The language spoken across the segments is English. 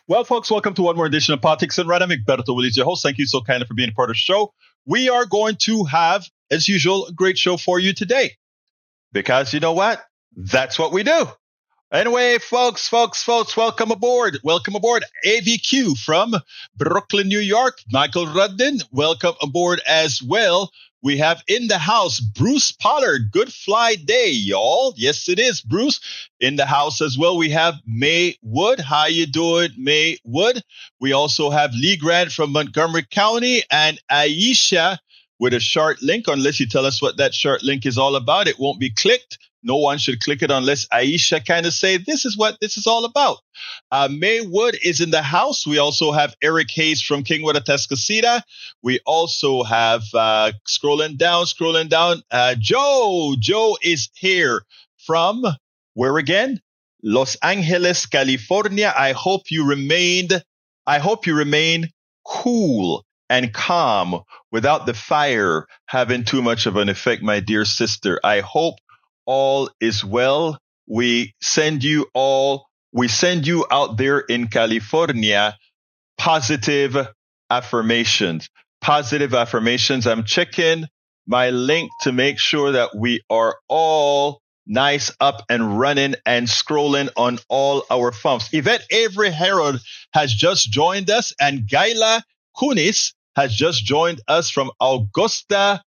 Well, folks, welcome to one more edition of Politics and Random. Egberto, Willies, your host. Thank you so kindly for being a part of the show. We are going to have, as usual, a great show for you today. Because you know what? That's what we do. Anyway, folks, welcome aboard. Welcome aboard. AVQ from Brooklyn, New York. Michael Rudden, welcome aboard as well. We have in the house Bruce Pollard. Good fly day, y'all. Yes, it is, Bruce. In the house as well, we have May Wood. How you doing, May Wood? We also have Lee Grant from Montgomery County and Aisha with a short link. Unless you tell us what that short link is all about, it won't be clicked. No one should click it unless Aisha kind of say, this is what this is all about. May Wood is in the house. We also have Eric Hayes from Kingwood, Atascocita. We also have, scrolling down, Joe. Joe is here from, where again? Los Angeles, California. I hope you remain cool and calm without the fire having too much of an effect, my dear sister. I hope all is well. We send you out there in California positive affirmations. I'm checking my link to make sure that we are all nice, up and running and scrolling on all our phones. Yvette Avery Harold has just joined us, and Gaila Kunis has just joined us from Augusta,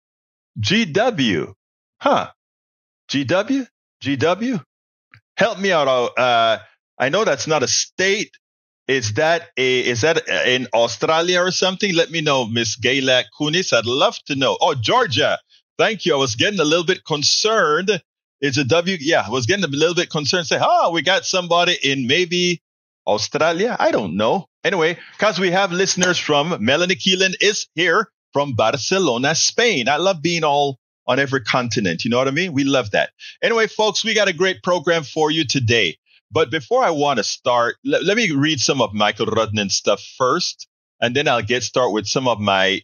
GW. GW? Help me out. I know that's not a state. Is that in Australia or something? Let me know, Miss Gayla Kunis. I'd love to know. Oh, Georgia. Thank you. I was getting a little bit concerned. It's a W. Yeah, I was getting a little bit concerned. Say, we got somebody in maybe Australia. I don't know. Anyway, because we have listeners from Melanie Keelan is here from Barcelona, Spain. I love being all on every continent. You know what I mean? We love that. Anyway, folks, we got a great program for you today. But before I want to start, let me read some of Michael Rudnan's stuff first, and then I'll get started with some of my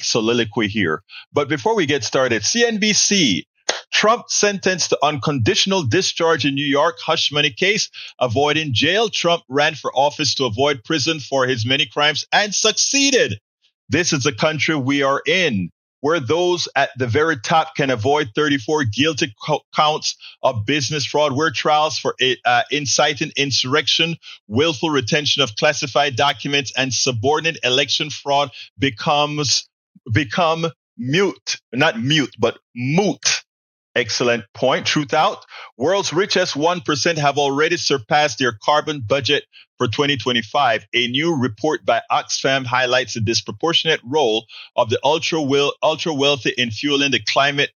soliloquy here. But before we get started, CNBC, Trump sentenced to unconditional discharge in New York hush money case, avoiding jail. Trump ran for office to avoid prison for his many crimes and succeeded. This is the country we are in, where those at the very top can avoid 34 guilty counts of business fraud, where trials for inciting insurrection, willful retention of classified documents, and subordinate election fraud become moot. Excellent point. Truth out. World's richest 1% have already surpassed their carbon budget for 2025. A new report by Oxfam highlights the disproportionate role of the ultra wealthy in fueling the climate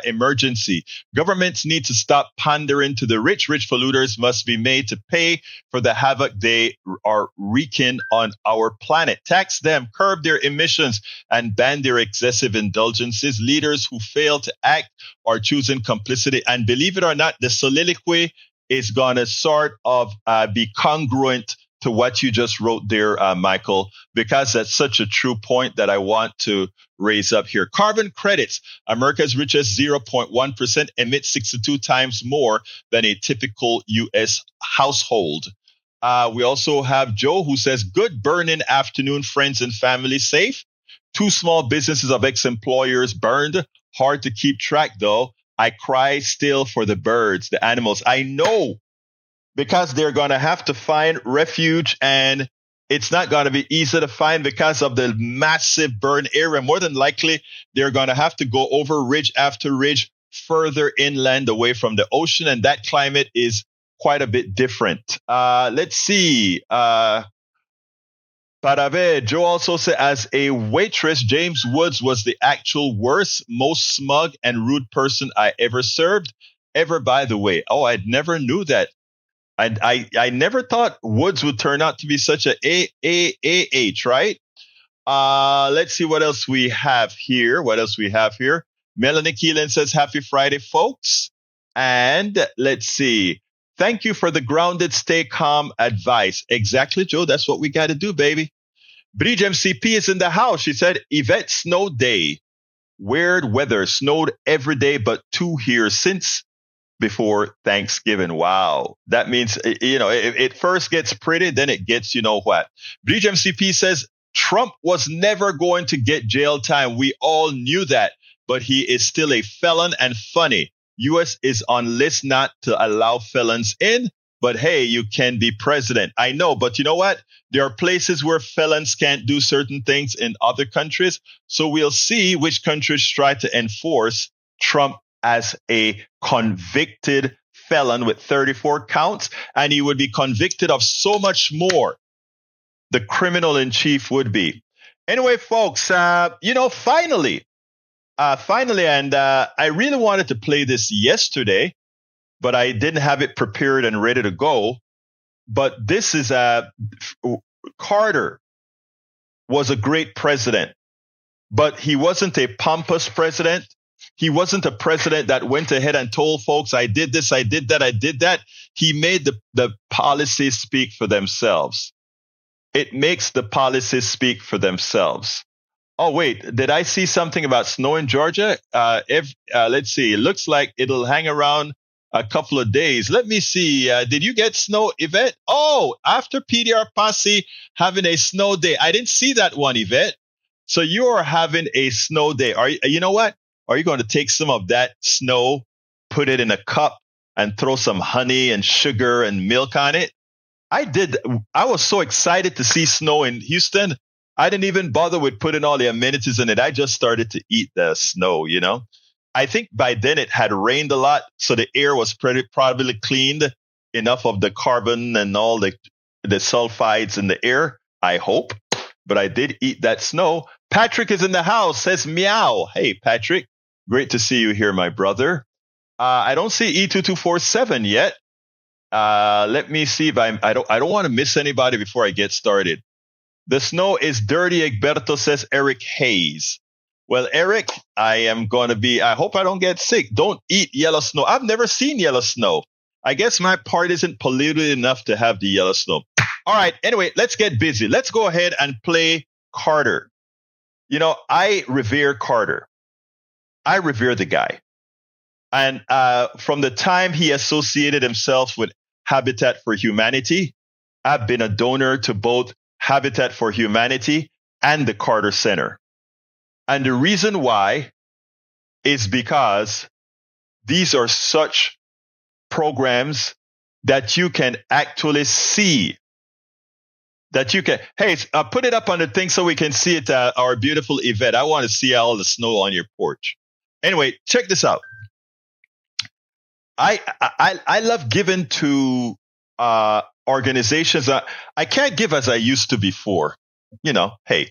emergency. Governments need to stop pandering to the rich. Rich polluters must be made to pay for the havoc they are wreaking on our planet. Tax them, curb their emissions, and ban their excessive indulgences. Leaders who fail to act are choosing complicity. And believe it or not, the soliloquy is going to sort of be congruent to what you just wrote there, Michael, because that's such a true point that I want to raise up here. Carbon credits. America's richest 0.1% emits 62 times more than a typical U.S. household. We also have Joe who says, good burning afternoon, friends and family safe. 2 small businesses of ex-employers burned. Hard to keep track, though. I cry still for the birds, the animals. I know, because they're going to have to find refuge, and it's not going to be easy to find because of the massive burn area. More than likely, they're going to have to go over ridge after ridge further inland away from the ocean, and that climate is quite a bit different. Let's see. Parave, Joe also said, as a waitress, James Woods was the actual worst, most smug and rude person I ever served. Ever, by the way. Oh, I never knew that. I never thought Woods would turn out to be such a AAH, right? Let's see what else we have here. Melanie Keelan says, happy Friday, folks. And let's see. Thank you for the grounded, stay calm advice. Exactly, Joe. That's what we got to do, baby. Bridge MCP is in the house. She said, Yvette, snow day. Weird weather. Snowed every day but 2 here since before Thanksgiving. Wow. That means, it first gets pretty, then it gets, you know what. Breach MCP says Trump was never going to get jail time. We all knew that, but he is still a felon and funny. U.S. is on list not to allow felons in, but hey, you can be president. I know, but you know what? There are places where felons can't do certain things in other countries. So we'll see which countries try to enforce Trump as a convicted felon with 34 counts, and he would be convicted of so much more. The criminal in chief would be. Anyway, folks, finally, and I really wanted to play this yesterday, but I didn't have it prepared and ready to go. But this is Carter was a great president, but he wasn't a pompous president. He wasn't a president that went ahead and told folks, I did this, I did that, I did that. He made the policies speak for themselves. It makes the policies speak for themselves. Oh, wait, did I see something about snow in Georgia? Let's see. It looks like it'll hang around a couple of days. Let me see. Did you get snow, Yvette? Oh, after PDR Posse having a snow day. I didn't see that one, Yvette. So you are having a snow day. You know what? Are you going to take some of that snow, put it in a cup, and throw some honey and sugar and milk on it? I did. I was so excited to see snow in Houston. I didn't even bother with putting all the amenities in it. I just started to eat the snow, I think by then it had rained a lot, so the air was probably cleaned enough of the carbon and all the sulfides in the air, I hope. But I did eat that snow. Patrick is in the house, says meow. Hey, Patrick. Great to see you here, my brother. I don't see E2247 yet. Let me see if I don't want to miss anybody before I get started. The snow is dirty, Egberto, says Eric Hayes. Well, Eric, I hope I don't get sick. Don't eat yellow snow. I've never seen yellow snow. I guess my part isn't polluted enough to have the yellow snow. All right. Anyway, let's get busy. Let's go ahead and play Carter. I revere Carter. I revere the guy. And from the time he associated himself with Habitat for Humanity, I've been a donor to both Habitat for Humanity and the Carter Center. And the reason why is because these are such programs that you can actually see. That you can, hey, put it up on the thing so we can see it, our beautiful Yvette. I want to see all the snow on your porch. Anyway, check this out. I love giving to organizations. I can't give as I used to before. Hey,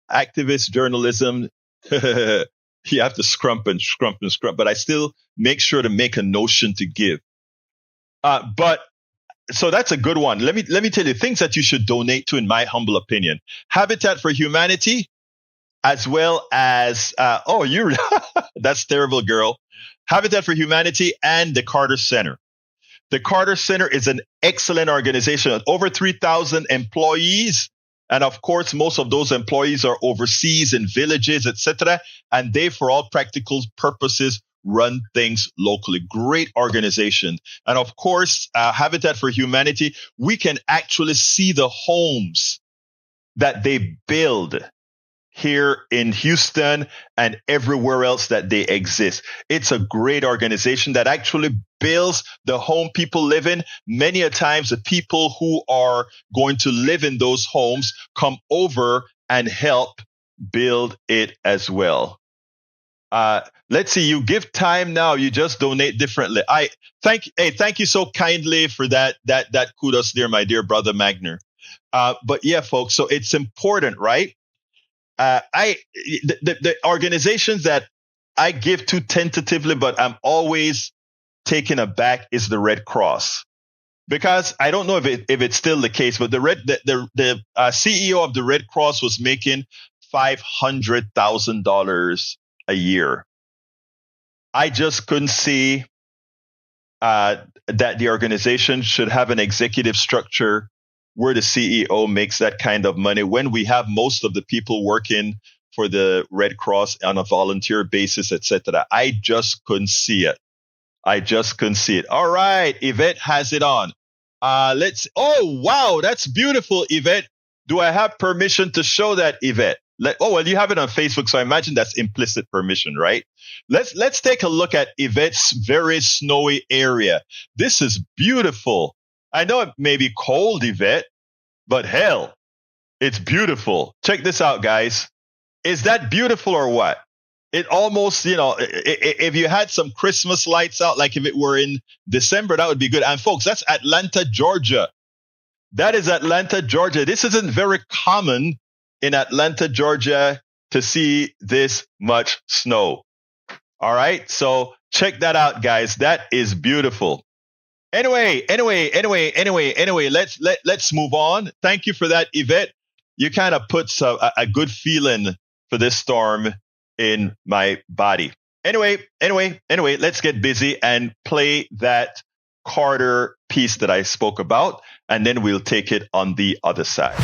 activist journalism, you have to scrump, but I still make sure to make a notion to give. But so that's a good one. Let me tell you things that you should donate to, in my humble opinion. Habitat for Humanity, as well as that's terrible, girl. Habitat for Humanity and the Carter Center. The Carter Center is an excellent organization, over 3,000 employees. And of course, most of those employees are overseas in villages, etc. And they, for all practical purposes, run things locally. Great organization. And of course, Habitat for Humanity, we can actually see the homes that they build here in Houston and everywhere else that they exist. It's a great organization that actually builds the home people live in. Many a times the people who are going to live in those homes come over and help build it as well. Let's see, you give time now, you just donate differently. Thank you so kindly for that kudos there, my dear brother Magner. But yeah, folks, so it's important, right? The organizations that I give to tentatively, but I'm always taken aback, is the Red Cross, because I don't know if it's still the case, but the CEO of the Red Cross was making $500,000 a year. I just couldn't see that the organization should have an executive structure where the CEO makes that kind of money when we have most of the people working for the Red Cross on a volunteer basis, etc. I just couldn't see it. I just couldn't see it. All right, Yvette has it on. Oh, wow, that's beautiful, Yvette. Do I have permission to show that, Yvette? Well, you have it on Facebook, so I imagine that's implicit permission, right? Let's take a look at Yvette's very snowy area. This is beautiful. I know it may be cold, Yvette, but hell, it's beautiful. Check this out, guys. Is that beautiful or what? It almost, if you had some Christmas lights out, like if it were in December, that would be good. And folks, that's Atlanta, Georgia. That is Atlanta, Georgia. This isn't very common in Atlanta, Georgia to see this much snow. All right. So check that out, guys. That is beautiful. Anyway, let's move on. Thank you for that, Yvette. You kind of put a good feeling for this storm in my body. Anyway, let's get busy and play that Carter piece that I spoke about, and then we'll take it on the other side.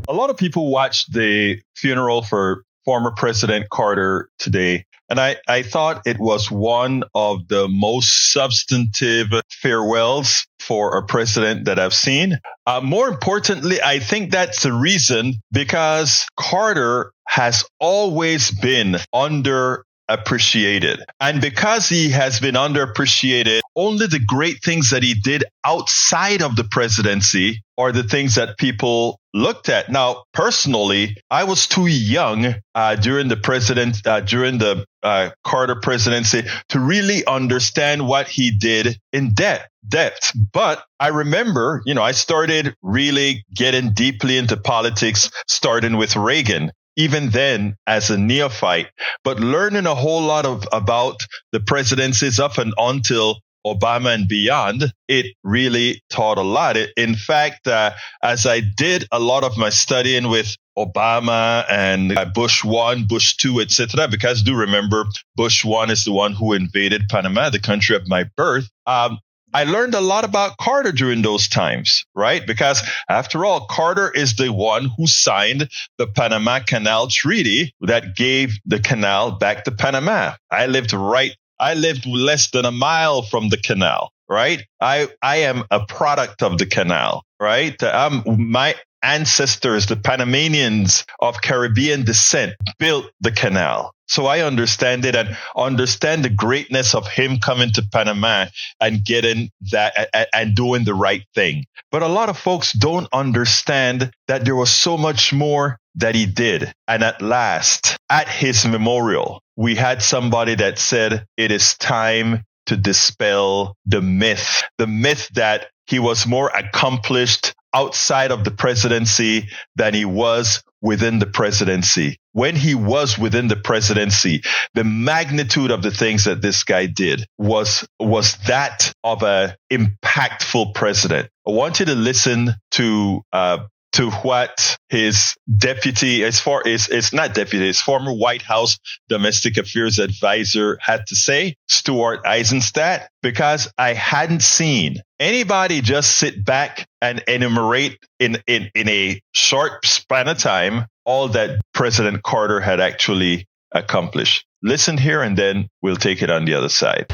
A lot of people watched the funeral for former President Carter today, and I thought it was one of the most substantive farewells for a president that I've seen. More importantly, I think that's the reason because Carter has always been underappreciated. And because he has been underappreciated, only the great things that he did outside of the presidency are the things that people looked at. Now, personally, I was too young during the Carter presidency to really understand what he did in depth. But I remember, I started really getting deeply into politics, starting with Reagan. Even then, as a neophyte, but learning a whole lot about the presidencies up and until Obama and beyond, it really taught a lot. In fact, as I did a lot of my studying with Obama and Bush 1, Bush 2, etc., because do remember, Bush 1 is the one who invaded Panama, the country of my birth. I learned a lot about Carter during those times, right? Because after all, Carter is the one who signed the Panama Canal Treaty that gave the canal back to Panama. I lived less than a mile from the canal, right? I am a product of the canal, right? My ancestors, the Panamanians of Caribbean descent, built the canal. So I understand it and understand the greatness of him coming to Panama and getting that and doing the right thing. But a lot of folks don't understand that there was so much more that he did. And at last, at his memorial, we had somebody that said it is time to dispel the myth that he was more accomplished outside of the presidency than he was within the presidency. When he was within the presidency, the magnitude of the things that this guy did was that of an impactful president. I want you to listen to what his his former White House domestic affairs advisor had to say, Stuart Eizenstat, because I hadn't seen anybody just sit back and enumerate in a short span of time all that President Carter had actually accomplished. Listen here, and then we'll take it on the other side.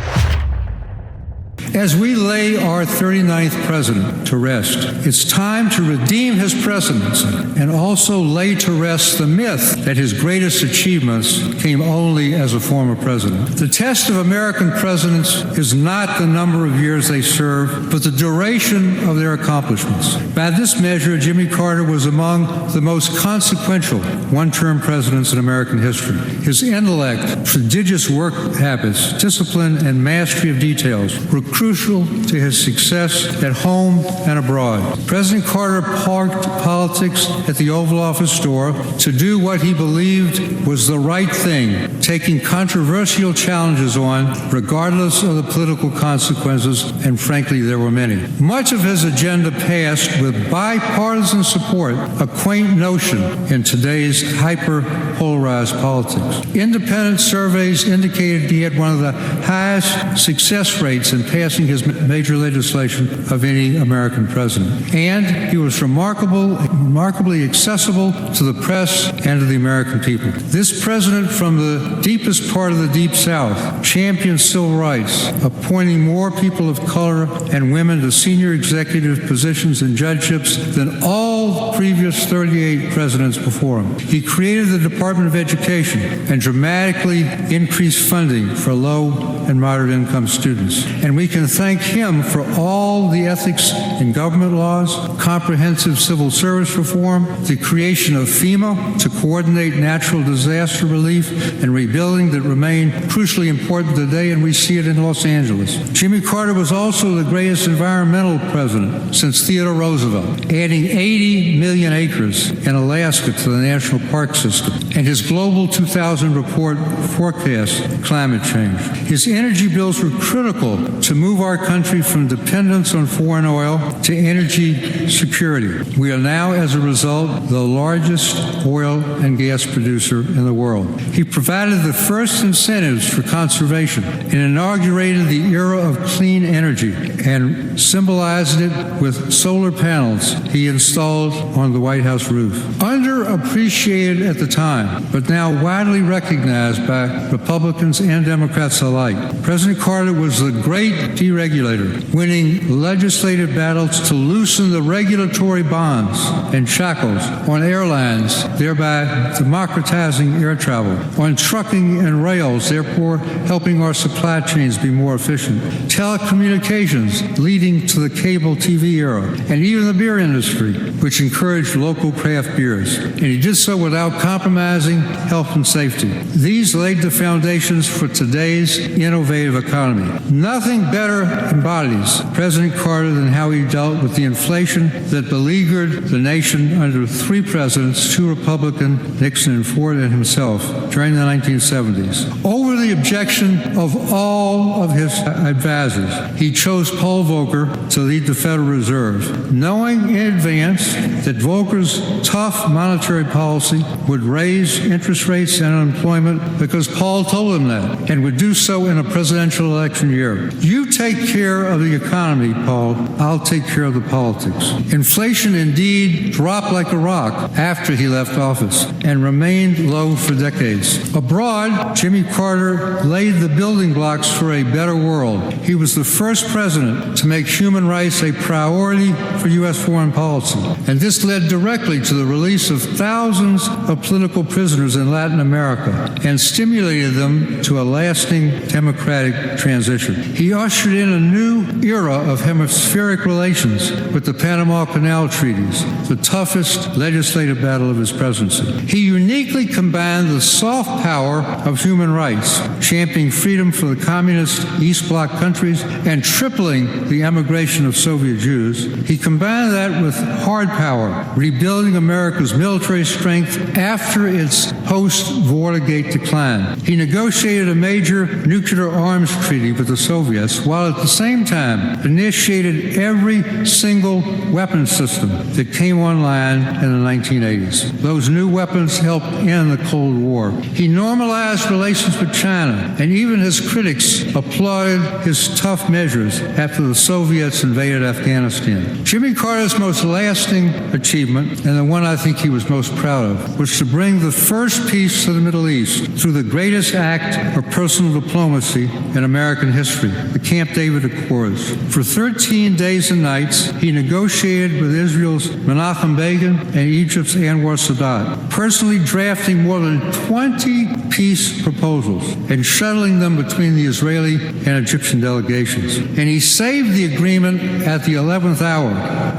As we lay our 39th president to rest, it's time to redeem his presidency and also lay to rest the myth that his greatest achievements came only as a former president. The test of American presidents is not the number of years they serve, but the duration of their accomplishments. By this measure, Jimmy Carter was among the most consequential one-term presidents in American history. His intellect, prodigious work habits, discipline, and mastery of details were crucial to his success at home and abroad. President Carter parked politics at the Oval Office door to do what he believed was the right thing, taking controversial challenges on, regardless of the political consequences, and frankly, there were many. Much of his agenda passed with bipartisan support, a quaint notion in today's hyper-polarized politics. Independent surveys indicated he had one of the highest success rates in past passing his major legislation of any American president. And he was remarkably accessible to the press and to the American people. This president from the deepest part of the Deep South championed civil rights, appointing more people of color and women to senior executive positions and judgeships than all previous 38 presidents before him. He created the Department of Education and dramatically increased funding for low and moderate income students. And we can thank him for all the ethics in government laws, comprehensive civil service reform, the creation of FEMA to coordinate natural disaster relief and rebuilding that remain crucially important today, and we see it in Los Angeles. Jimmy Carter was also the greatest environmental president since Theodore Roosevelt, adding 80 million acres in Alaska to the national park system, and his global 2000 report forecast climate change. His energy bills were critical to move our country from dependence on foreign oil to energy security. We are now, as a result, the largest oil and gas producer in the world. He provided the first incentives for conservation and inaugurated the era of clean energy and symbolized it with solar panels he installed on the White House roof. Underappreciated at the time, but now widely recognized by Republicans and Democrats alike, President Carter was the great deregulator, winning legislative battles to loosen the regulatory bonds and shackles on airlines, thereby democratizing air travel, on trucking and rails, therefore helping our supply chains be more efficient, telecommunications leading to the cable TV era, and even the beer industry, which encouraged local craft beers. And he did so without compromising health and safety. These laid the foundations for today's innovative economy. Nothing better embodies President Carter than how he dealt with the inflation that beleaguered the nation under three presidents, two Republican, Nixon and Ford, and himself during the 1970s. Over the objection of all of his advisors, he chose Paul Volcker to lead the Federal Reserve, knowing in advance that Volcker's tough monetary policy would raise interest rates and unemployment because Paul told him that, and would do so in a presidential election year. You take care of the economy, Paul. I'll take care of the politics. Inflation indeed dropped like a rock after he left office and remained low for decades. Abroad, Jimmy Carter laid the building blocks for a better world. He was the first president to make human rights a priority for U.S. foreign policy. And this led directly to the release of thousands of political prisoners in Latin America and stimulated them to a lasting democratic transition. He ushered in a new era of hemispheric relations with the Panama Canal treaties, the toughest legislative battle of his presidency. He uniquely combined the soft power of human rights, championing freedom for the communist East Bloc countries and tripling the emigration of Soviet Jews. He combined that with hard power, rebuilding America's military strength after its post-Watergate decline. He negotiated a major nuclear arms treaty with the Soviets, while at the same time initiated every single weapons system that came online in the 1980s. Those new weapons helped end the Cold War. He normalized relations with China, and even his critics applauded his tough measures after the Soviets invaded Afghanistan. Jimmy Carter's most lasting achievement, and the one I think he was most proud of, was to bring the first peace to the Middle East through the greatest act of personal diplomacy in American history, the Camp David Accords. For 13 days and nights, he negotiated with Israel's Menachem Begin and Egypt's Anwar Sadat, personally drafting more than 20 peace proposals and shuttling them between the Israeli and Egyptian delegations. And he saved the agreement at the 11th hour,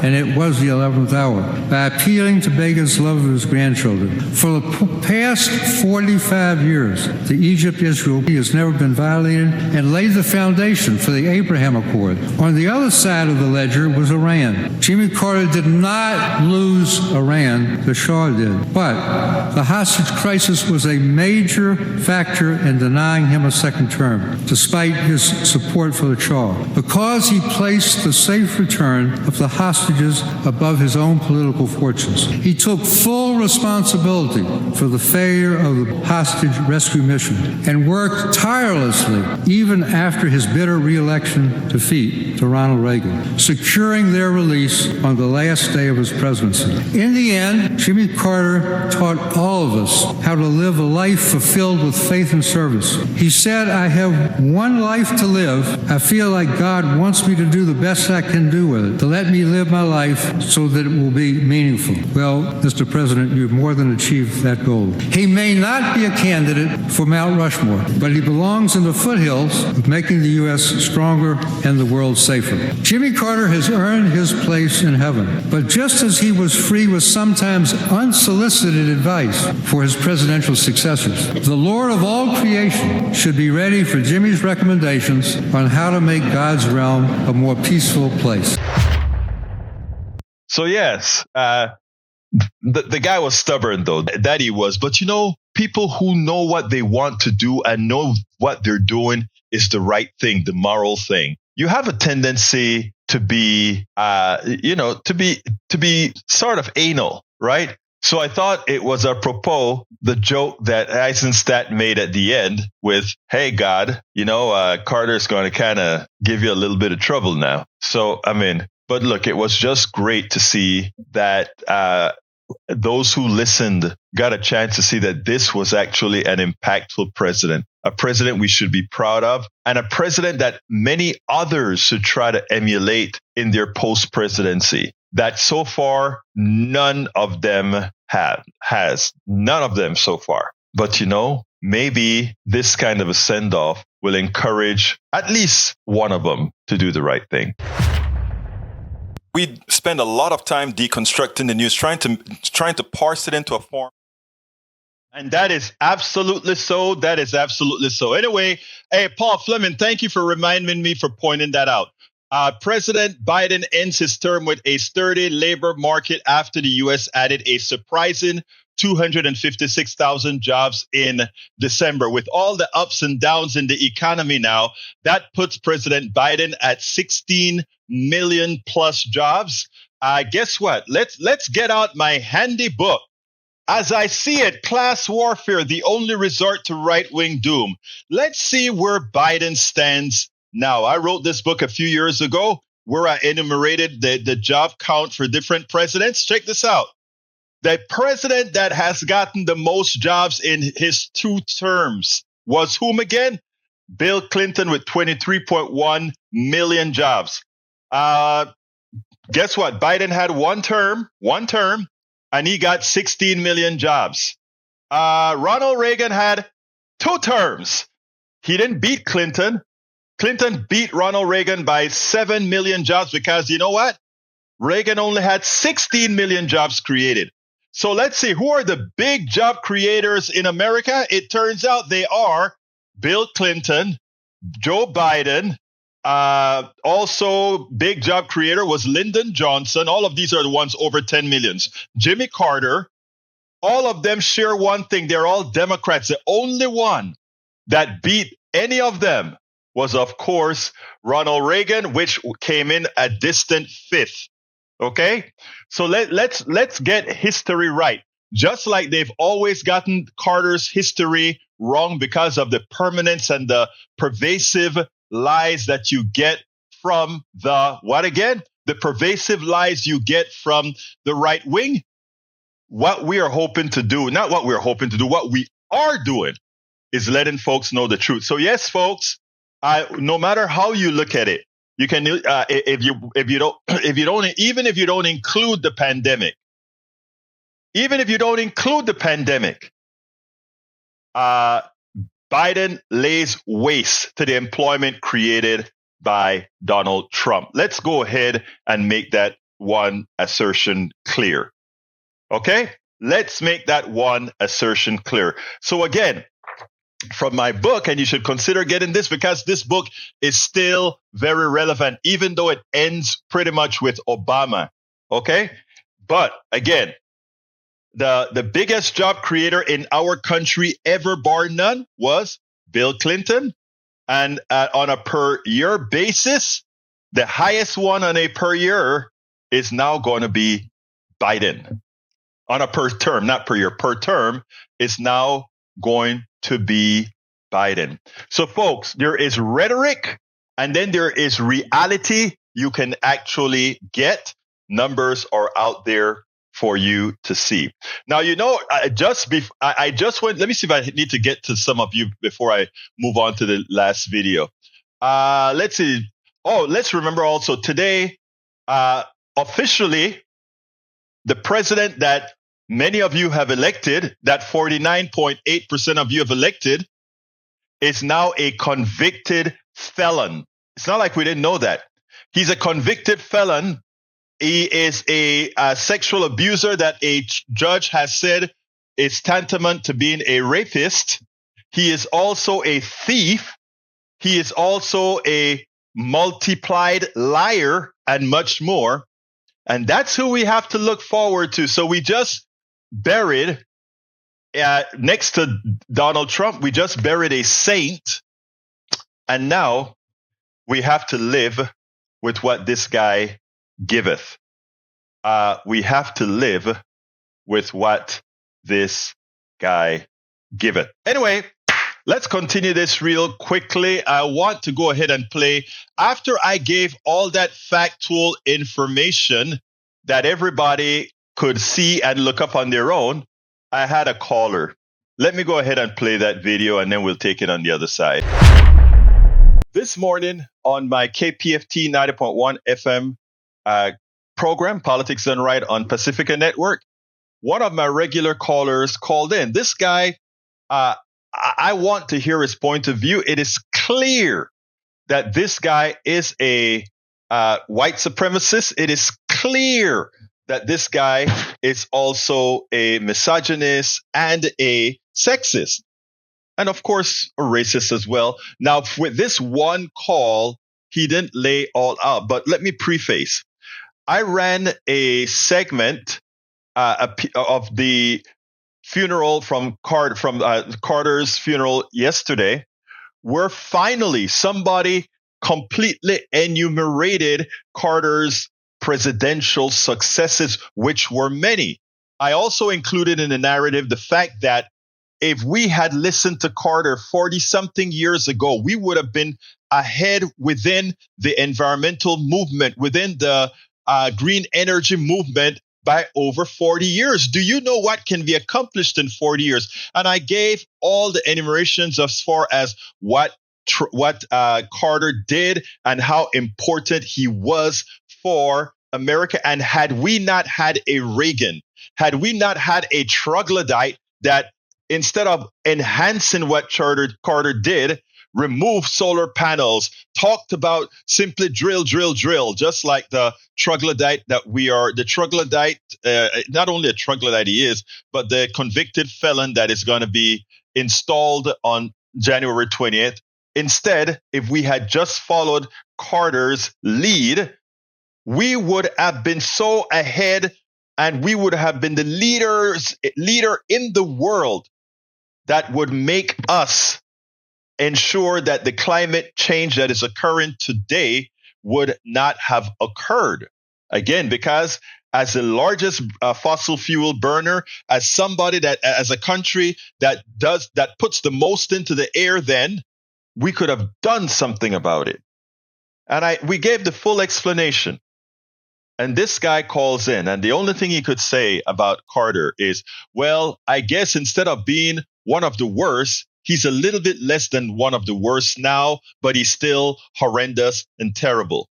and it was the 11th hour, by appealing to Begin's love of his grandchildren. For the past 45 years, the Egypt-Israel has never been violated and laid the foundation for the Abraham Accord. On the other side of the ledger was Iran. Jimmy Carter did not lose Iran, the Shah did. But the hostage crisis was a major factor in denying denying him a second term, despite his support for the trial, because he placed the safe return of the hostages above his own political fortunes. He took full responsibility for the failure of the hostage rescue mission and worked tirelessly, even after his bitter re-election defeat to Ronald Reagan, securing their release on the last day of his presidency. In the end, Jimmy Carter taught all of us how to live a life fulfilled with faith and service. He said, "I have one life to live. I feel like God wants me to do the best I can do with it, to let me live my life so that it will be meaningful." Well, Mr. President, you've more than achieved that goal. He may not be a candidate for Mount Rushmore, but he belongs in the foothills of making the U.S. stronger and the world safer. Jimmy Carter has earned his place in heaven, but just as he was free with sometimes unsolicited advice for his presidential successors, the Lord of all creation should be ready for Jimmy's recommendations on how to make God's realm a more peaceful place. So yes, the guy was stubborn, though, that he was. But people who know what they want to do and know what they're doing is the right thing, the moral thing. You have a tendency to be, to be sort of anal, right? So I thought it was apropos the joke that Eisenstadt made at the end with, "Hey, God, Carter's going to kind of give you a little bit of trouble now." So, but look, it was just great to see that those who listened got a chance to see that this was actually an impactful president, a president we should be proud of, and a president that many others should try to emulate in their post-presidency. That so far, none of them has. None of them so far. But, maybe this kind of a send-off will encourage at least one of them to do the right thing. We spend a lot of time deconstructing the news, trying to parse it into a form. And that is absolutely so. That is absolutely so. Anyway, hey, Paul Fleming, thank you for reminding me, for pointing that out. President Biden ends his term with a sturdy labor market after the U.S. added a surprising 256,000 jobs in December. With all the ups and downs in the economy now, that puts President Biden at 16 million plus jobs. Guess what? Let's get out my handy book. As I see it, Class Warfare, the only resort to right-wing doom. Let's see where Biden stands now. I wrote this book a few years ago where I enumerated the job count for different presidents. Check this out. The president that has gotten the most jobs in his 2 terms was whom again? Bill Clinton with 23.1 million jobs. Guess what? Biden had one term, and he got 16 million jobs. Ronald Reagan had 2 terms. He didn't beat Clinton. Clinton beat Ronald Reagan by 7 million jobs because you know what? Reagan only had 16 million jobs created. So let's see, who are the big job creators in America? It turns out they are Bill Clinton, Joe Biden. Also, big job creator was Lyndon Johnson. All of these are the ones over 10 millions. Jimmy Carter. All of them share one thing. They're all Democrats. The only one that beat any of them was, of course, Ronald Reagan, which came in a distant 5th. Okay, so let's get history right. Just like they've always gotten Carter's history wrong because of the permanence and the pervasive lies that you get from the pervasive lies you get from the right wing. What we are hoping to do, what we are doing is letting folks know the truth. So yes, folks, no matter how you look at it, you can, if you don't include the pandemic, Biden lays waste to the employment created by Donald Trump. Let's go ahead and make that one assertion clear. Okay? Let's make that one assertion clear. So again, from my book, and you should consider getting this because this book is still very relevant, even though it ends pretty much with Obama. Okay? But again, the biggest job creator in our country ever, bar none, was Bill Clinton. And on a per year basis, the highest one on a per year is now going to be Biden. On a per term, not per year, per term is now going to be Biden. So folks, there is rhetoric and then there is reality you can actually get. Numbers are out there for you to see. Now, I just went, let me see if I need to get to some of you before I move on to the last video. Let's see. Oh, let's remember also today, officially, the president that many of you have elected, that 49.8% of you have elected, is now a convicted felon. It's not like we didn't know that. He's a convicted felon. He is a sexual abuser that a judge has said is tantamount to being a rapist. He is also a thief. He is also a multiplied liar and much more. And that's who we have to look forward to. So we just buried, next to Donald Trump, we just buried a saint. And now we have to live with what this guy giveth. We have to live with what this guy giveth. Anyway, let's continue this real quickly. I want to go ahead and play. After I gave all that factual information that everybody could see and look up on their own, I had a caller. Let me go ahead and play that video and then we'll take it on the other side. This morning on my KPFT 90.1 FM program, Politics Done Right on Pacifica Network, one of my regular callers called in. This guy, I want to hear his point of view. It is clear that this guy is a white supremacist. It is clear that this guy is also a misogynist and a sexist. And of course, a racist as well. Now, with this one call, he didn't lay all out. But let me preface. I ran a segment of the funeral from Carter's funeral yesterday, where finally somebody completely enumerated Carter's presidential successes, which were many. I also included in the narrative the fact that if we had listened to Carter 40-something years ago, we would have been ahead within the environmental movement, within the green energy movement by over 40 years. Do you know what can be accomplished in 40 years? And I gave all the enumerations as far as what Carter did and how important he was for America. And had we not had a Reagan, had we not had a troglodyte that instead of enhancing what Carter did, removed solar panels, talked about simply drill, just like the troglodyte that we are. The troglodyte, not only a troglodyte he is, but the convicted felon that is going to be installed on January 20th. Instead, if we had just followed Carter's lead, we would have been so ahead and we would have been the leader in the world that would make us ensure that the climate change that is occurring today would not have occurred. Again, because as the largest fossil fuel burner, as somebody that, as a country that puts the most into the air, then we could have done something about it. And we gave the full explanation. And this guy calls in, and the only thing he could say about Carter is, well, I guess instead of being one of the worst, he's a little bit less than one of the worst now, but he's still horrendous and terrible.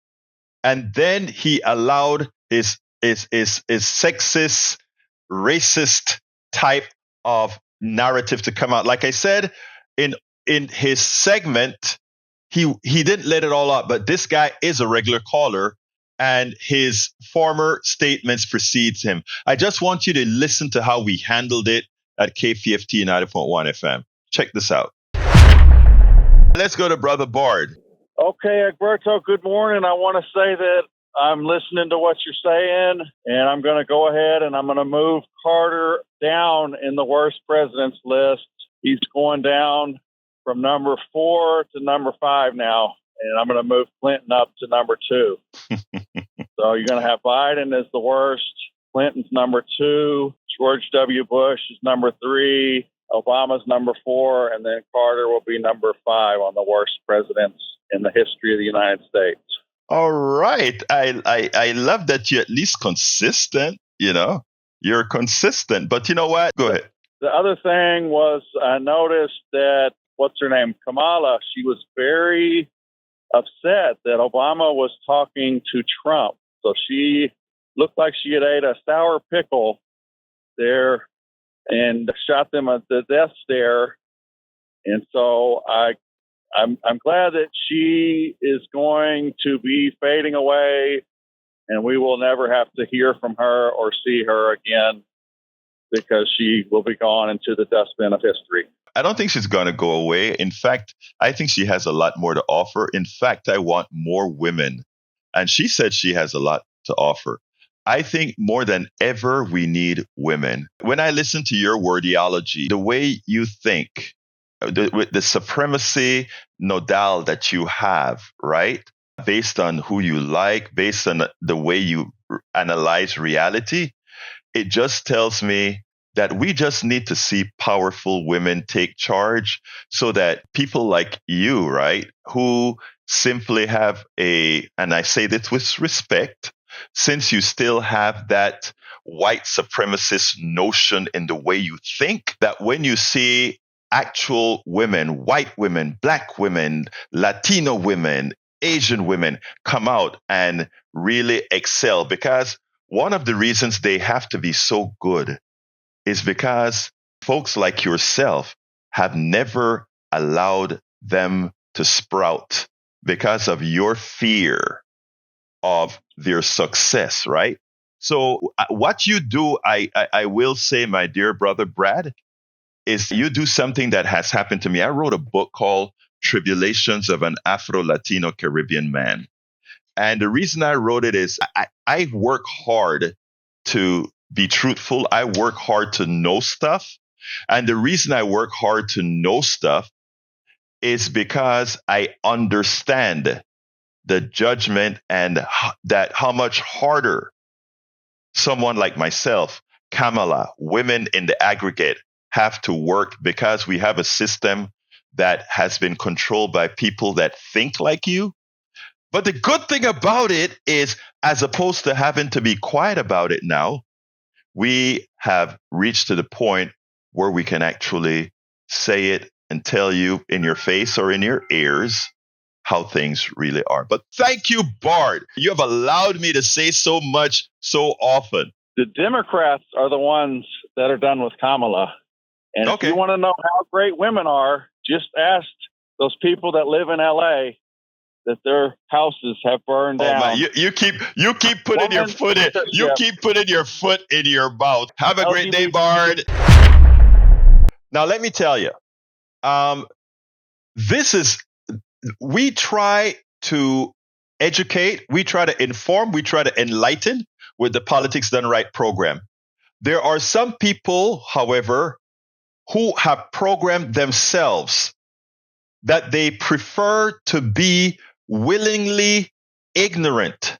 And then he allowed his sexist, racist type of narrative to come out. Like I said, in his segment, he didn't let it all out, but this guy is a regular caller, and his former statements precedes him. I just want you to listen to how we handled it at KPFT 90.1 FM. Check this out. Let's go to Brother Bard. Okay, Egberto, good morning. I want to say that I'm listening to what you're saying, and I'm going to go ahead and I'm going to move Carter down in the worst presidents list. He's going down from number 4 to number 5 now, and I'm going to move Clinton up to number 2. So you're going to have Biden as the worst, Clinton's number 2, George W. Bush is number 3, Obama's number 4, and then Carter will be number 5 on the worst presidents in the history of the United States. All right. I love that you're at least consistent, You're consistent. But you know what? Go ahead. The other thing was I noticed that, what's her name? Kamala, she was very upset that Obama was talking to Trump. So she looked like she had ate a sour pickle there and shot them at the death stare. And so I'm glad that she is going to be fading away, and we will never have to hear from her or see her again, because she will be gone into the dustbin of history. I don't think she's going to go away. In fact, I think she has a lot more to offer. In fact, I want more women. And she said she has a lot to offer. I think more than ever, we need women. When I listen to your wordiology, the way you think, with the supremacy nodal that you have, right? Based on who you like, based on the way you analyze reality, it just tells me that we just need to see powerful women take charge, so that people like you, right, who simply have and I say this with respect, since you still have that white supremacist notion in the way you think, that when you see actual women, white women, black women, Latino women, Asian women come out and really excel, because one of the reasons they have to be so good is because folks like yourself have never allowed them to sprout because of your fear of their success, right? So what you do, I will say, my dear brother Brad, is you do something that has happened to me. I wrote a book called Tribulations of an Afro-Latino Caribbean Man. And the reason I wrote it is I work hard to be truthful. I work hard to know stuff. And the reason I work hard to know stuff is because I understand the judgment and that how much harder someone like myself, Kamala, women in the aggregate have to work, because we have a system that has been controlled by people that think like you. But the good thing about it is, as opposed to having to be quiet about it now, we have reached to the point where we can actually say it and tell you in your face or in your ears how things really are. But thank you, Bart. You have allowed me to say so much so often. The Democrats are the ones that are done with Kamala. And if you want to know how great women are, just ask those people that live in L.A. that their houses have burned down. Man, you keep putting your foot in. You keep putting your foot in your mouth. Have a great day, Bard. Now let me tell you, we try to educate, we try to inform, we try to enlighten with the Politics Done Right program. There are some people, however, who have programmed themselves that they prefer to be willingly ignorant,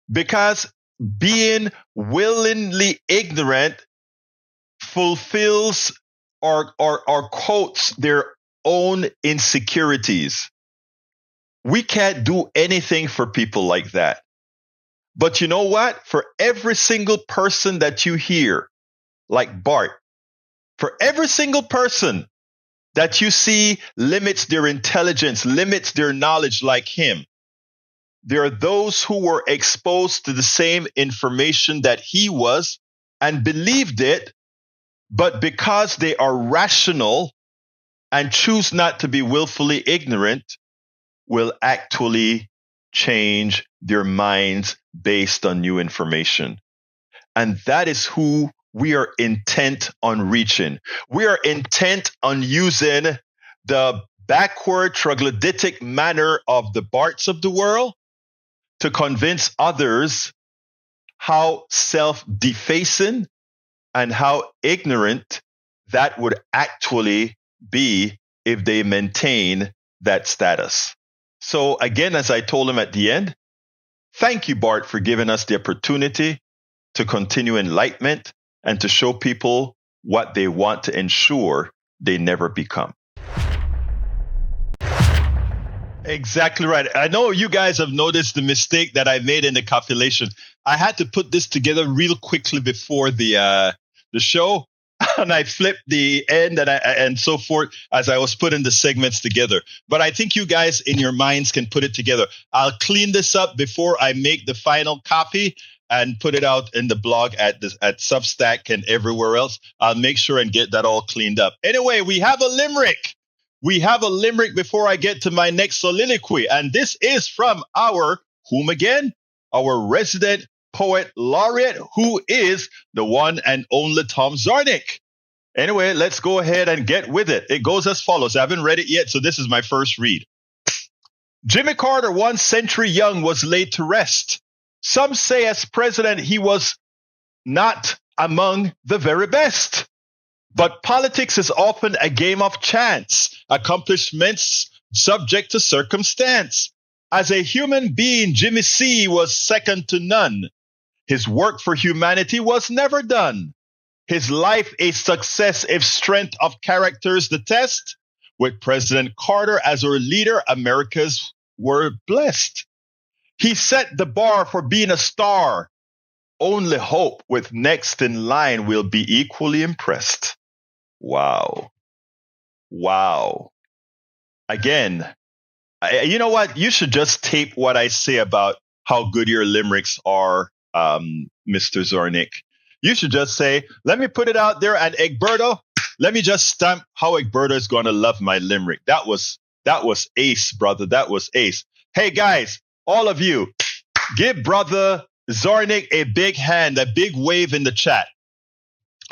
because being willingly ignorant fulfills or quotes their own insecurities. We can't do anything for people like that. But you know what? For every single person that you hear, like Bart, for every single person that you see limits their intelligence, limits their knowledge like him, there are those who were exposed to the same information that he was and believed it, but because they are rational and choose not to be willfully ignorant, will actually change their minds based on new information. And that is who we are intent on reaching. We are intent on using the backward troglodytic manner of the Barts of the world to convince others how self-defacing and how ignorant that would actually be if they maintain that status. So again, as I told him at the end, thank you, Bart, for giving us the opportunity to continue enlightenment and to show people what they want to ensure they never become. Exactly right. I know you guys have noticed the mistake that I made in the calculation. I had to put this together real quickly before the show, and I flipped the end and so forth as I was putting the segments together. But I think you guys in your minds can put it together. I'll clean this up before I make the final copy and put it out in the blog at Substack and everywhere else. I'll make sure and get that all cleaned up. Anyway, we have a limerick. We have a limerick before I get to my next soliloquy. And this is from whom again? Our resident poet laureate, who is the one and only Tom Zarnik. Anyway, let's go ahead and get with it. It goes as follows. I haven't read it yet, so this is my first read. Jimmy Carter, 1 century young, was laid to rest. Some say as president he was not among the very best. But politics is often a game of chance, accomplishments subject to circumstance. As a human being, Jimmy C. was second to none. His work for humanity was never done. His life a success if strength of character's the test. With President Carter as our leader, Americans were blessed. He set the bar for being a star. Only hope with next in line will be equally impressed. Wow. Again, you know what? You should just tape what I say about how good your limericks are, Mr. Zarnik. You should just say, let me put it out there, and Egberto, let me just stamp how Egberto is going to love my limerick. That was ace, brother. That was ace. Hey, guys, all of you, give brother Zarnik a big hand, a big wave in the chat.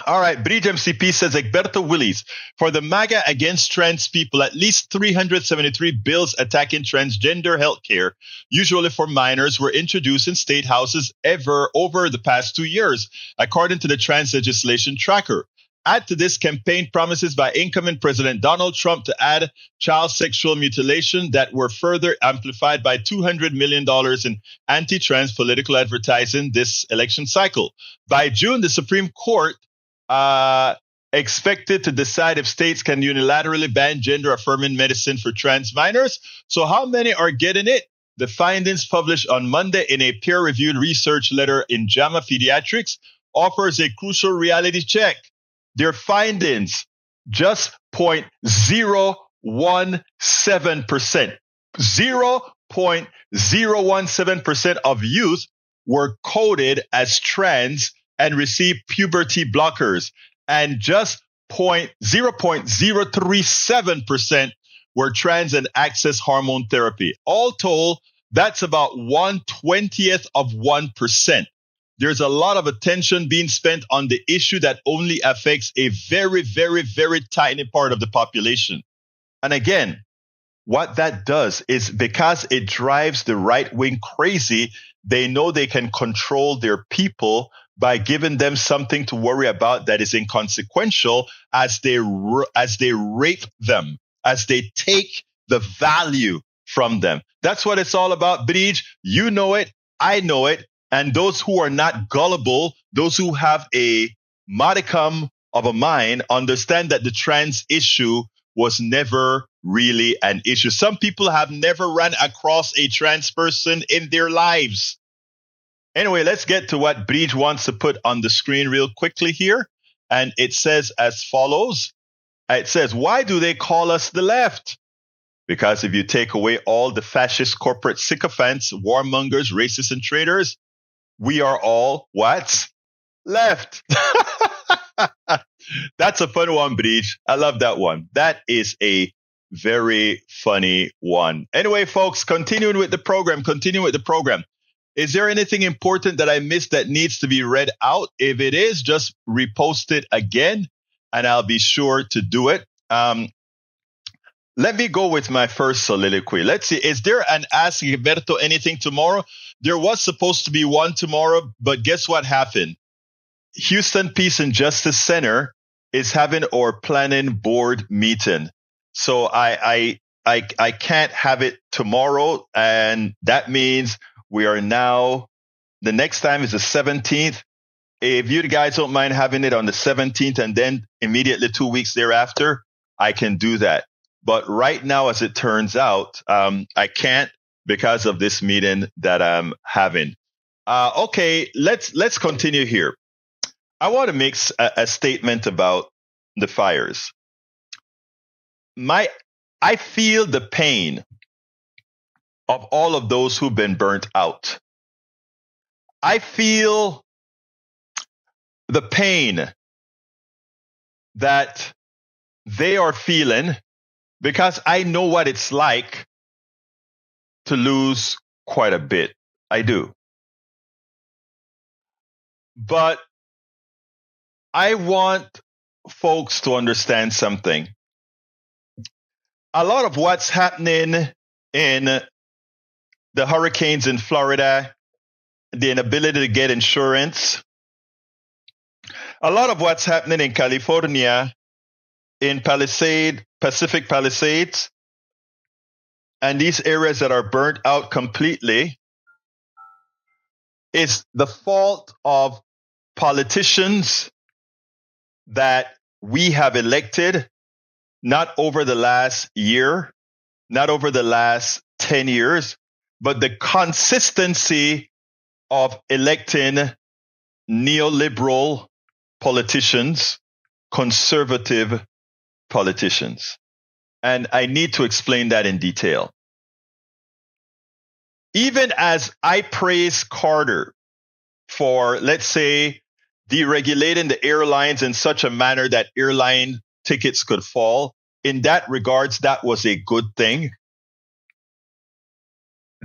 All right, Bridge MCP says, Egberto Willies, for the MAGA against trans people, at least 373 bills attacking transgender healthcare, usually for minors, were introduced in state houses over the past 2 years, according to the Trans Legislation Tracker. Add to this campaign promises by incoming President Donald Trump to add child sexual mutilation that were further amplified by $200 million in anti-trans political advertising this election cycle. By June, the Supreme Court expected to decide if states can unilaterally ban gender-affirming medicine for trans minors. So how many are getting it? The findings published on Monday in a peer-reviewed research letter in JAMA Pediatrics offers a crucial reality check. Their findings, just 0.017%. 0.017% of youth were coded as trans and received puberty blockers, and just 0.037% were trans and access hormone therapy. All told, that's about 1/20th of 1%. There's a lot of attention being spent on the issue that only affects a very, very, very tiny part of the population. And again, what that does is because it drives the right wing crazy, they know they can control their people by giving them something to worry about that is inconsequential as they rape them, as they take the value from them. That's what it's all about, Bridge. You know it. I know it. And those who are not gullible, those who have a modicum of a mind, understand that the trans issue was never really an issue. Some people have never run across a trans person in their lives. Anyway, let's get to what Bridge wants to put on the screen real quickly here. And it says as follows. It says, why do they call us the left? Because if you take away all the fascist corporate sycophants, warmongers, racists, and traitors, we are all what? Left. That's a fun one, Bridge. I love that one. That is a very funny one. Anyway, folks, continuing with the program. Is there anything important that I missed that needs to be read out? If it is, just repost it again, and I'll be sure to do it. Let me go with my first soliloquy. Let's see. Is there an Ask Egberto Anything tomorrow? There was supposed to be one tomorrow, but guess what happened? Houston Peace and Justice Center is having our planning board meeting. So I can't have it tomorrow. And that means we are now, the next time is the 17th. If you guys don't mind having it on the 17th and then immediately 2 weeks thereafter, I can do that. But right now, as it turns out, I can't because of this meeting that I'm having. Okay, let's continue here. I want to make a statement about the fires. I feel the pain of all of those who've been burnt out. I feel the pain that they are feeling because I know what it's like to lose quite a bit. I do. But I want folks to understand something. A lot of what's happening in the hurricanes in Florida, the inability to get insurance, a lot of what's happening in California, in Pacific Palisades, and these areas that are burnt out completely is the fault of politicians that we have elected, not over the last year, not over the last 10 years, but the consistency of electing neoliberal politicians, conservative politicians. And I need to explain that in detail. Even as I praise Carter for, let's say, deregulating the airlines in such a manner that airline tickets could fall, in that regards, that was a good thing.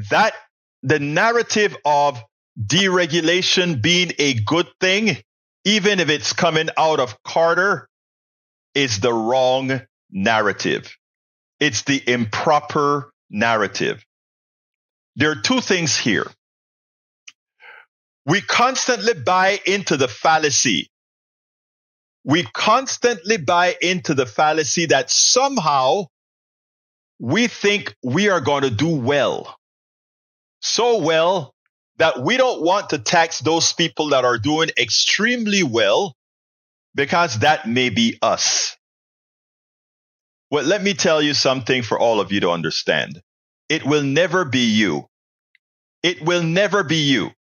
That the narrative of deregulation being a good thing, even if it's coming out of Carter, is the wrong narrative. It's the improper narrative. There are two things here. We constantly buy into the fallacy. We constantly buy into the fallacy that somehow we think we are going to do well. So well that we don't want to tax those people that are doing extremely well because that may be us. Well, let me tell you something for all of you to understand. It will never be you. It will never be you.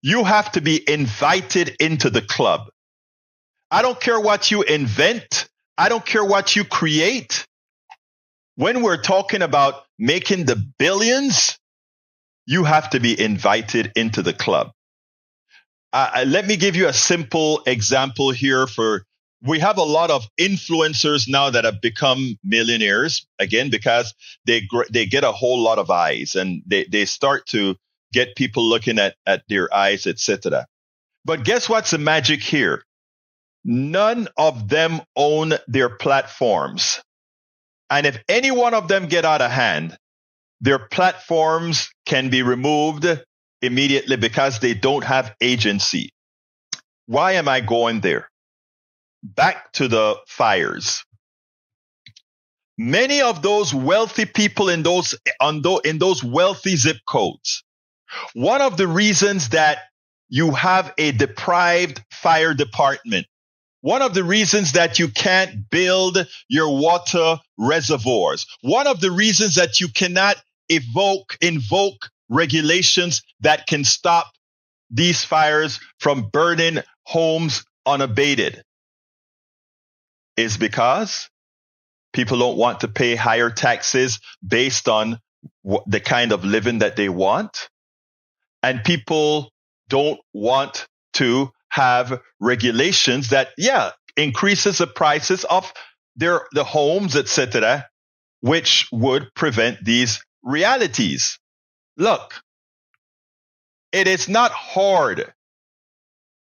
You have to be invited into the club. I don't care what you invent. I don't care what you create. When we're talking about making the billions, you have to be invited into the club. Let me give you a simple example here. We have a lot of influencers now that have become millionaires, again, because they get a whole lot of eyes and they start to get people looking at their eyes, etc. But guess what's the magic here? None of them own their platforms. And if any one of them get out of hand, their platforms can be removed immediately because they don't have agency. Why am I going there? Back to the fires. Many of those wealthy people in those wealthy zip codes, one of the reasons that you have a deprived fire department, one of the reasons that you can't build your water reservoirs, one of the reasons that you cannot invoke regulations that can stop these fires from burning homes unabated is because people don't want to pay higher taxes based on the kind of living that they want. And people don't want to have regulations that, increases the prices of the homes, etc., which would prevent these realities. Look, it is not hard.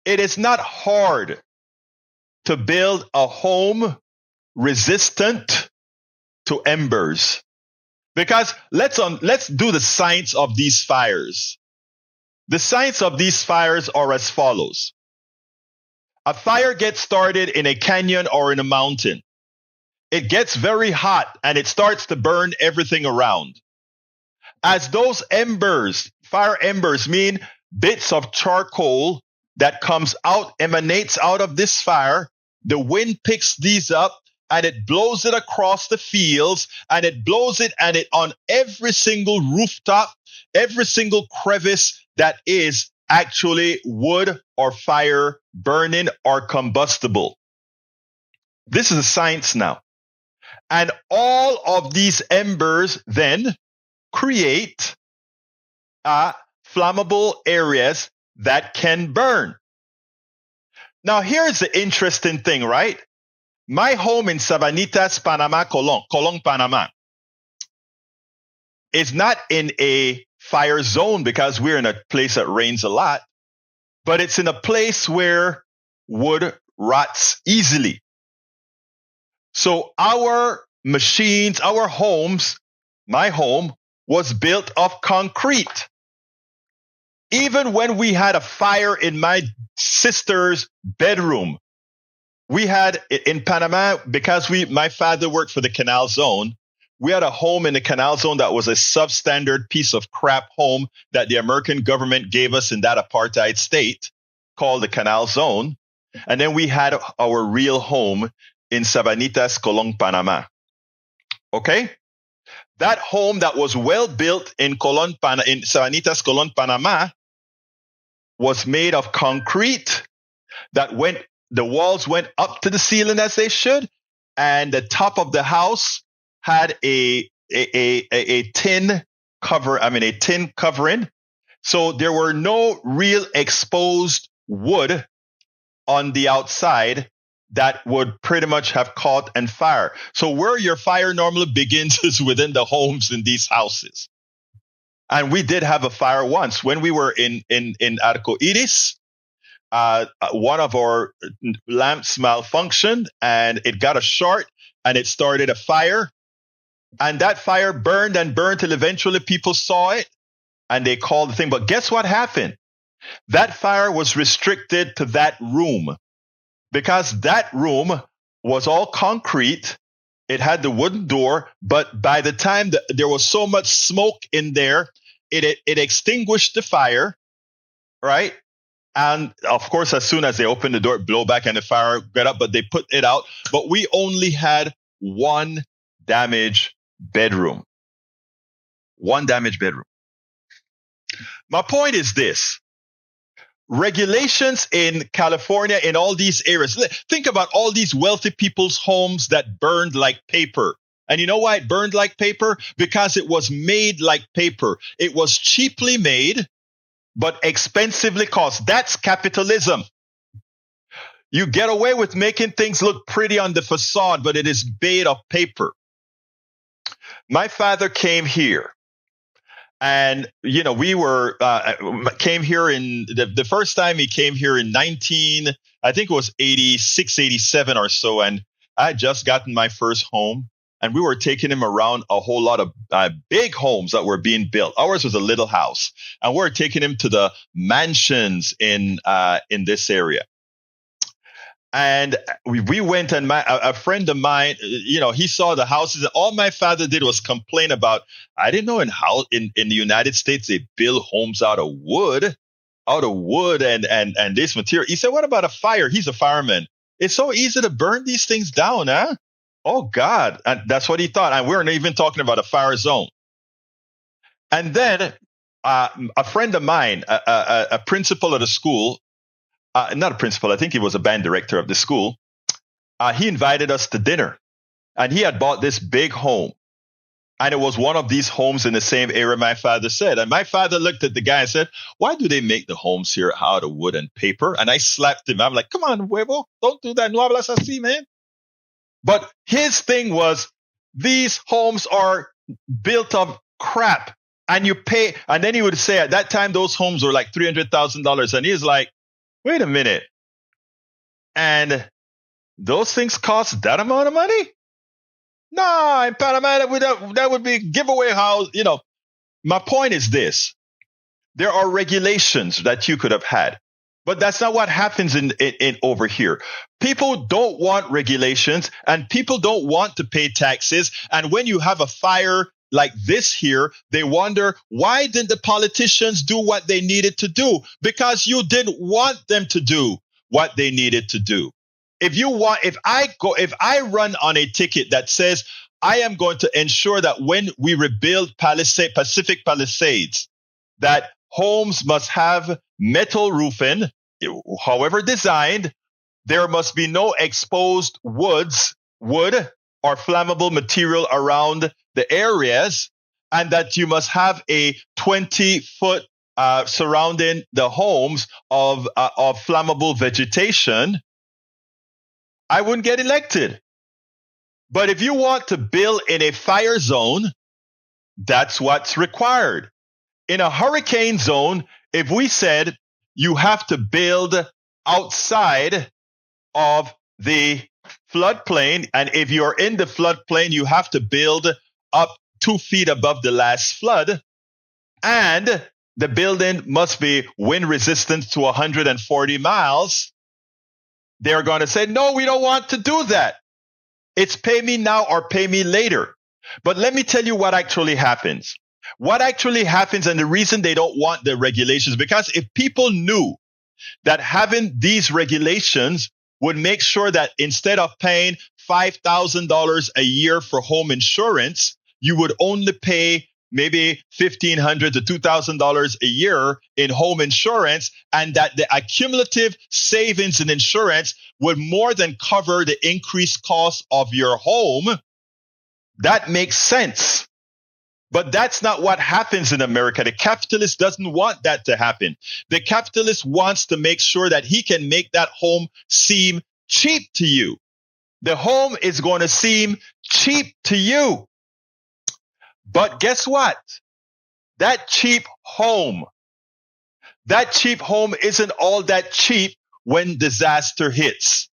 It is not hard to build a home resistant to embers. Because let's do the science of these fires. The science of these fires are as follows. A fire gets started in a canyon or in a mountain. it gets very hot and it starts to burn everything around. As those embers, fire embers mean bits of charcoal that emanates out of this fire. The wind picks these up and it blows it across the fields, and it blows it on every single rooftop, every single crevice that is actually wood or fire burning or combustible. This is a science now. And all of these embers then create flammable areas that can burn. Now, here's the interesting thing, right? My home in Sabanitas, Panama, Colón, Panama, is not in a fire zone because we're in a place that rains a lot, but it's in a place where wood rots easily. So our machines, our homes, my home was built of concrete. Even when we had a fire in my sister's bedroom, we had in Panama, because my father worked for the Canal Zone, we had a home in the Canal Zone that was a substandard piece of crap home that the American government gave us in that apartheid state called the Canal Zone. And then we had our real home in Sabanitas, Colón, Panama. Okay? That home that was well built in Sabanitas, Colón, Panama was made of concrete the walls went up to the ceiling as they should, and the top of the house had a tin covering. So there were no real exposed wood on the outside that would pretty much have caught and fire. So where your fire normally begins is within the homes in these houses. And we did have a fire once when we were in Arcoiris. One of our lamps malfunctioned and it got a short and it started a fire. And that fire burned and burned till eventually people saw it and they called the thing. But guess what happened? That fire was restricted to that room because that room was all concrete. It had the wooden door, but by the time there was so much smoke in there, it extinguished the fire, right? And of course, as soon as they opened the door, it blew back and the fire got up, but they put it out. But we only had one damaged bedroom. One damaged bedroom. My point is this. Regulations in California, in all these areas. Think about all these wealthy people's homes that burned like paper. And you know why it burned like paper? Because it was made like paper. It was cheaply made, but expensively cost. That's capitalism. You get away with making things look pretty on the facade, but it is made of paper. My father came here. And, you know, we came here in the first time he came here in I think it was 86, 87 or so. And I had just gotten my first home and we were taking him around a whole lot of big homes that were being built. Ours was a little house and we were taking him to the mansions in this area. And we went and a friend of mine, you know, he saw the houses. All my father did was complain about, I didn't know in the United States, they build homes out of wood and this material. He said, what about a fire? He's a fireman. It's so easy to burn these things down, huh? Oh God. And that's what he thought. And we weren't even talking about a fire zone. And then a friend of mine, a principal of the school, not a principal, I think he was a band director of the school. He invited us to dinner and he had bought this big home. And it was one of these homes in the same area my father said. And my father looked at the guy and said, why do they make the homes here out of wood and paper? And I slapped him. I'm like, come on, huevo, don't do that. No hablas así, man. But his thing was, these homes are built of crap and you pay. And then he would say at that time, those homes were like $300,000. And he's like, wait a minute. And those things cost that amount of money? No, in Panama, that would be giveaway house. You know, my point is this. There are regulations that you could have had. But that's not what happens in over here. People don't want regulations, and people don't want to pay taxes. And when you have a fire like this here, they wonder, why didn't the politicians do what they needed to do? Because you didn't want them to do what they needed to do. If I run on a ticket that says I am going to ensure that when we rebuild Pacific Palisades, that homes must have metal roofing, however designed, there must be no exposed wood or flammable material around the areas, and that you must have a 20-foot surrounding the homes of flammable vegetation, I wouldn't get elected. But if you want to build in a fire zone, that's what's required. In a hurricane zone, if we said you have to build outside of the floodplain, and if you're in the floodplain, you have to build up 2 feet above the last flood, and the building must be wind resistant to 140 miles, they're going to say, no, we don't want to do that. It's pay me now or pay me later. But let me tell you what actually happens. What actually happens, and the reason they don't want the regulations, because if people knew that having these regulations would make sure that instead of paying $5,000 a year for home insurance, you would only pay maybe $1,500 to $2,000 a year in home insurance, and that the accumulative savings in insurance would more than cover the increased cost of your home, that makes sense. But that's not what happens in America. The capitalist doesn't want that to happen. The capitalist wants to make sure that he can make that home seem cheap to you. The home is going to seem cheap to you. But guess what? That cheap home isn't all that cheap when disaster hits.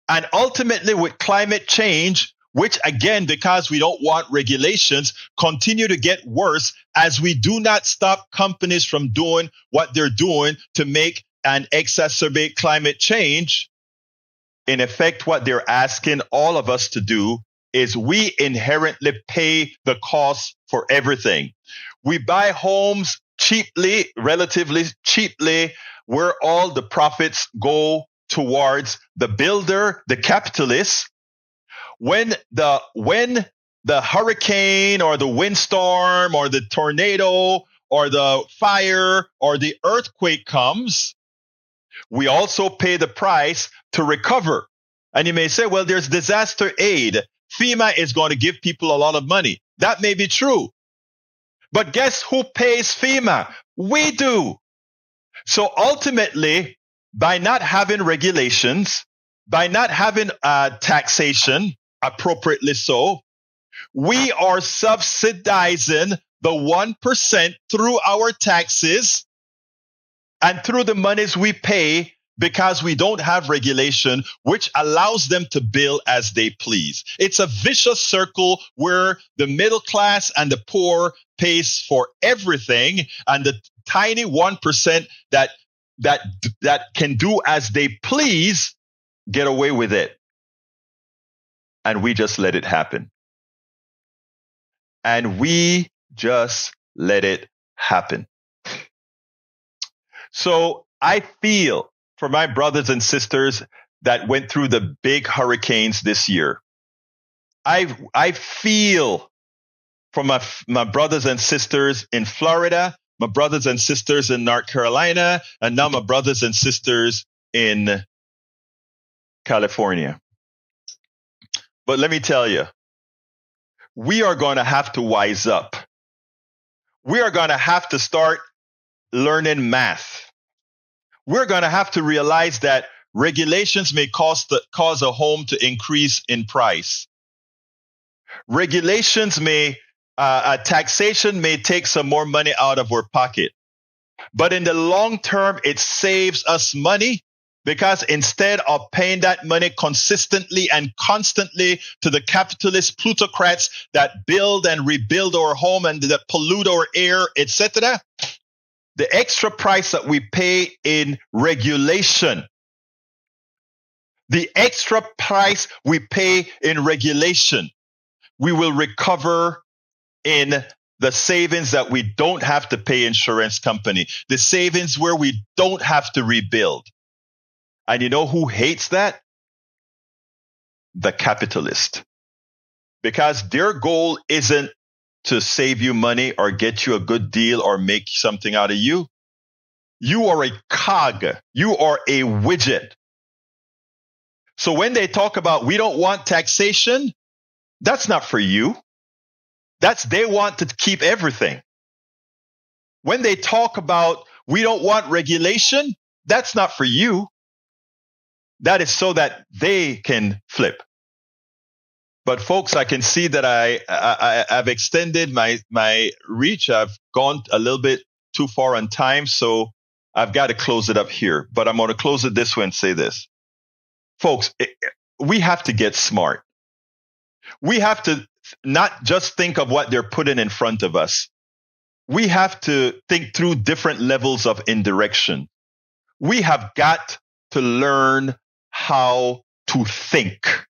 And ultimately with climate change, which again, because we don't want regulations, continue to get worse as we do not stop companies from doing what they're doing to make and exacerbate climate change. In effect, what they're asking all of us to do is we inherently pay the cost for everything. We buy homes cheaply, relatively cheaply, where all the profits go towards the builder, the capitalist. When the hurricane or the windstorm or the tornado or the fire or the earthquake comes, we also pay the price to recover. And you may say, well, there's disaster aid. FEMA is going to give people a lot of money. That may be true. But guess who pays FEMA? We do. So ultimately, by not having regulations, by not having taxation, appropriately so, we are subsidizing the 1% through our taxes and through the monies we pay, because we don't have regulation, which allows them to build as they please. It's a vicious circle where the middle class and the poor pays for everything, and the tiny 1% that can do as they please get away with it. And we just let it happen. And we just let it happen. So I feel for my brothers and sisters that went through the big hurricanes this year. I feel for my brothers and sisters in Florida, my brothers and sisters in North Carolina, and now my brothers and sisters in California. But let me tell you, we are going to have to wise up. We are going to have to start learning math. We're going to have to realize that regulations may cause a home to increase in price. Regulations taxation may take some more money out of our pocket. But in the long term, it saves us money, because instead of paying that money consistently and constantly to the capitalist plutocrats that build and rebuild our home and that pollute our air, etc., the extra price that we pay in regulation, the extra price we pay in regulation, we will recover in the savings that we don't have to pay insurance company, the savings where we don't have to rebuild. And you know who hates that? The capitalist. Because their goal isn't to save you money or get you a good deal or make something out of you. You are a cog. You are a widget. So when they talk about we don't want taxation, that's not for you. They want to keep everything. When they talk about we don't want regulation, that's not for you. That is so that they can flip. But folks, I can see that I've extended my reach. I've gone a little bit too far on time, so I've got to close it up here. But I'm going to close it this way and say this. Folks, we have to get smart. We have to not just think of what they're putting in front of us. We have to think through different levels of indirection. We have got to learn how to think.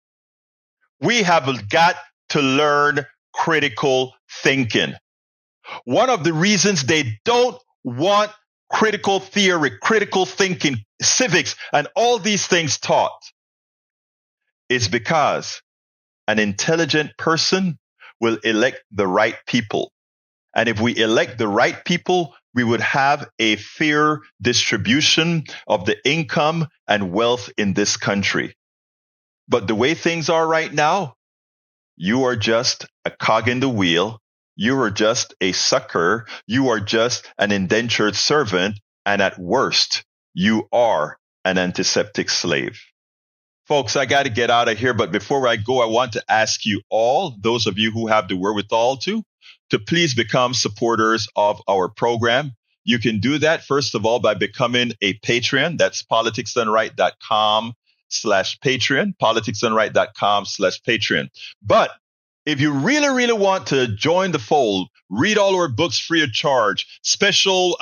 We have got to learn critical thinking. One of the reasons they don't want critical theory, critical thinking, civics, and all these things taught is because an intelligent person will elect the right people. And if we elect the right people, we would have a fair distribution of the income and wealth in this country. But the way things are right now, you are just a cog in the wheel. You are just a sucker. You are just an indentured servant. And at worst, you are an antiseptic slave. Folks, I got to get out of here. But before I go, I want to ask you all, those of you who have the wherewithal to please become supporters of our program. You can do that, first of all, by becoming a Patreon. That's politicsdoneright.com/Patreon, politicsdoneright.com/Patreon. But if you really, really want to join the fold, read all our books free of charge, special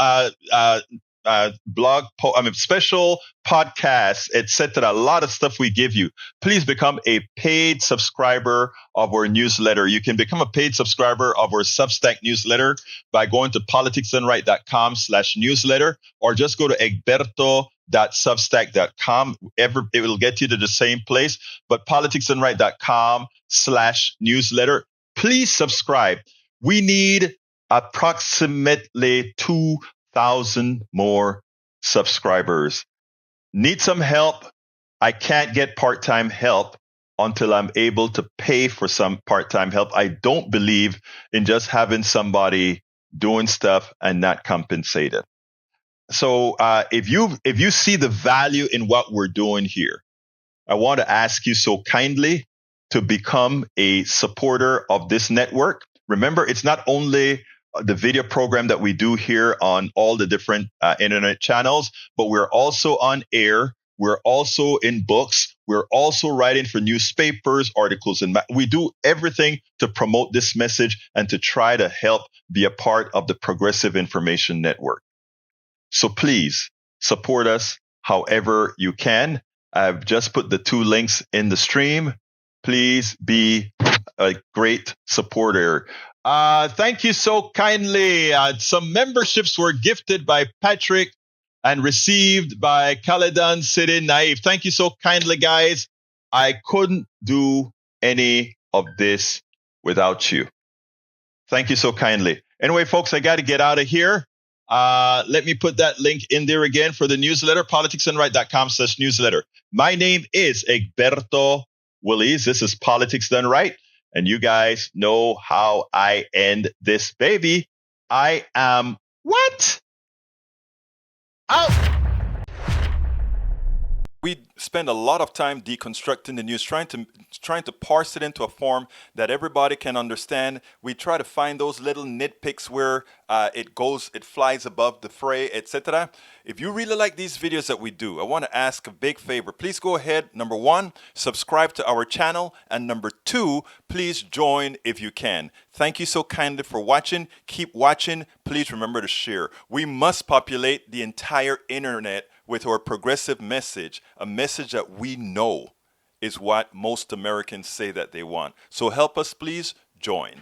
special podcasts, etc. A lot of stuff we give you. Please become a paid subscriber of our newsletter. You can become a paid subscriber of our Substack newsletter by going to politicsdoneright.com/newsletter, or just go to Egberto.substack.com. It will get you to the same place, but politicsdoneright.com/newsletter. Please subscribe. We need approximately 2,000 more subscribers. Need some help? I can't get part-time help until I'm able to pay for some part-time help. I don't believe in just having somebody doing stuff and not compensated. So if you see the value in what we're doing here, I want to ask you so kindly to become a supporter of this network. Remember, it's not only the video program that we do here on all the different internet channels, but we're also on air. We're also in books. We're also writing for newspapers, articles, and we do everything to promote this message and to try to help be a part of the Progressive Information Network. So please support us however you can. I've just put the 2 links in the stream. Please be a great supporter. Thank you so kindly. Some memberships were gifted by Patrick and received by Caledon City Naive. Thank you so kindly, guys. I couldn't do any of this without you. Thank you so kindly. Anyway, folks, I got to get out of here. Let me put that link in there again for the newsletter, politicsdoneright.com/newsletter. My name is Egberto Willies. This is Politics Done Right. And you guys know how I end this baby. I am what? Out. We spend a lot of time deconstructing the news, trying to parse it into a form that everybody can understand. We try to find those little nitpicks where it flies above the fray, etc. If you really like these videos that we do, I want to ask a big favor. Please go ahead. Number one, subscribe to our channel, and number two, please join if you can. Thank you so kindly for watching. Keep watching. Please remember to share. We must populate the entire internet with our progressive message, a message that we know is what most Americans say that they want. So help us, please join.